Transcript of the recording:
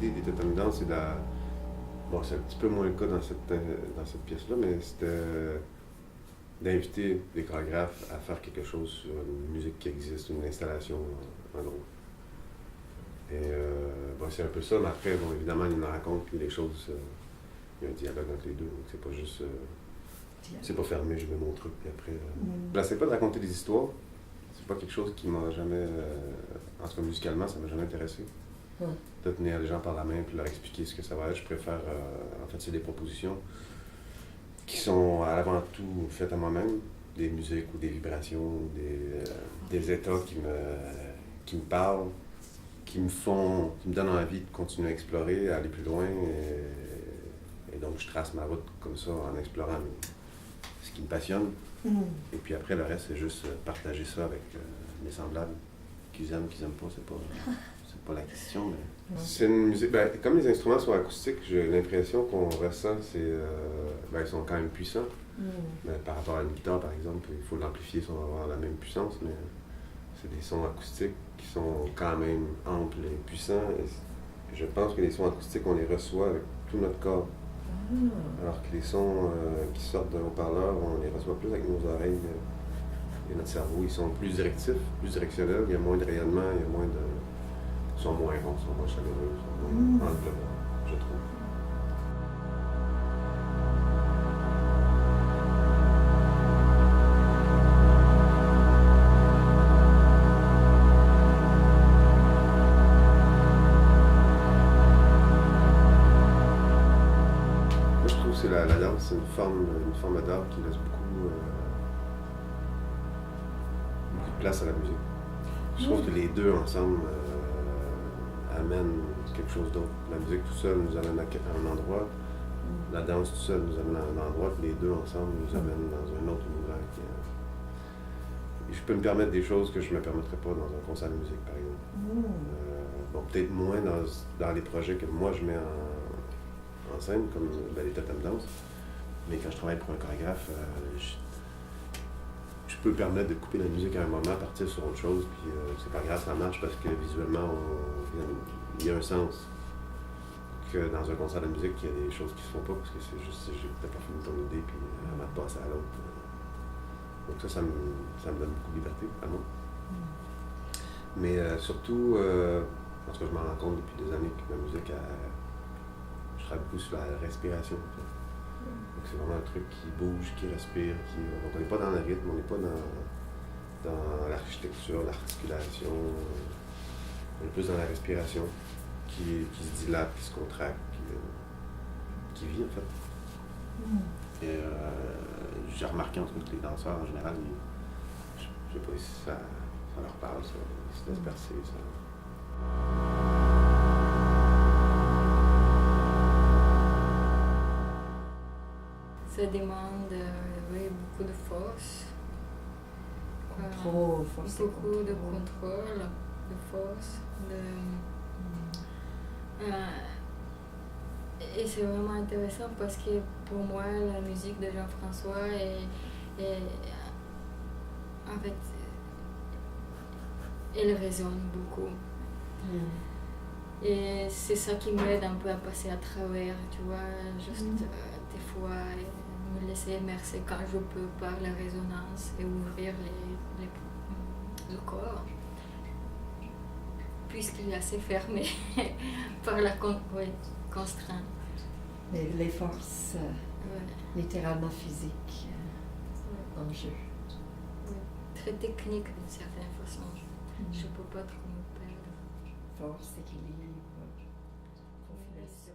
l'idée des Tatami Dance, c'est bon, c'est un petit peu moins le cas dans cette pièce-là, mais c'était d'inviter des chorégraphes à faire quelque chose sur une musique qui existe, une installation en gros. Et bon, c'est un peu ça, mais après, bon, évidemment, il me raconte les choses, il y a un dialogue entre les deux, donc c'est pas juste. C'est pas fermé, je mets mon truc, puis après. J'essaie pas de raconter des histoires, c'est pas quelque chose qui m'a jamais. En tout cas, musicalement, ça m'a jamais intéressé. De tenir les gens par la main puis leur expliquer ce que ça va être. Je préfère. En fait, c'est des propositions qui sont avant tout faites à moi-même, des musiques ou des vibrations, des états qui me parlent, qui me donnent envie de continuer à explorer, à aller plus loin. Et donc, je trace ma route comme ça en explorant ce qui me passionne. Et puis après, le reste, c'est juste partager ça avec mes semblables. Qu'ils aiment pas, c'est pas la question. Mais... C'est une musique. Ben, comme les instruments sont acoustiques, j'ai l'impression qu'on ressent, ils sont quand même puissants. Mais par rapport à une guitare, par exemple, il faut l'amplifier si on va avoir la même puissance, mais c'est des sons acoustiques qui sont quand même amples et puissants. Et je pense que les sons acoustiques, on les reçoit avec tout notre corps. Alors que les sons qui sortent d'un haut-parleur, on les reçoit plus avec nos oreilles et notre cerveau. Ils sont plus directifs, plus directionnels, il y a moins de rayonnement, il y a moins de... Ils sont moins ronds, ils sont moins chaleureux, ils sont moins enlevants, je trouve. Moi, je trouve que la danse, c'est une forme d'art qui laisse beaucoup de place à la musique. Je trouve que les deux ensemble amènent quelque chose d'autre. La musique tout seul nous amène à un endroit, la danse tout seul nous amène à un endroit, puis les deux ensemble nous amènent dans un autre univers. Et je peux me permettre des choses que je ne me permettrais pas dans un concert de musique, par exemple. Bon, peut-être moins dans les projets que moi je mets en scène, comme les Tatami Dance, mais quand je travaille pour un chorégraphe, je peux me permettre de couper la musique à un moment, partir sur autre chose, puis c'est pas grave, ça marche parce que visuellement, il y a un sens. Que dans un concert de musique, il y a des choses qui se font pas parce que c'est juste, j'ai peut-être pas fini ton idée, puis avant de passer à l'autre. Donc ça me donne beaucoup de liberté, à moi. Mais surtout, en tout cas, je m'en rends compte depuis des années que la musique, je travaille beaucoup sur la respiration. Donc c'est vraiment un truc qui bouge, qui respire, donc on n'est pas dans le rythme, on n'est pas dans l'architecture, l'articulation, on est plus dans la respiration qui se dilate, qui se contracte, qui vit en fait. Et j'ai remarqué entre autres les danseurs en général, je sais pas si ça leur parle, ça, ils se laissent percer, ça. Ça demande beaucoup de force. Beaucoup de contrôle, de force. Et c'est vraiment intéressant parce que pour moi, la musique de Jean-François en fait, elle résonne beaucoup. Et c'est ça qui m'aide un peu à passer à travers, tu vois, juste des fois me laisser immerser quand je peux par la résonance et ouvrir le corps, puisqu'il est assez fermé par la constrainte. Les forces littéralement physiques en jeu. Très technique d'une certaine façon. Je ne peux pas trop me perdre. Force, équilibre, configuration.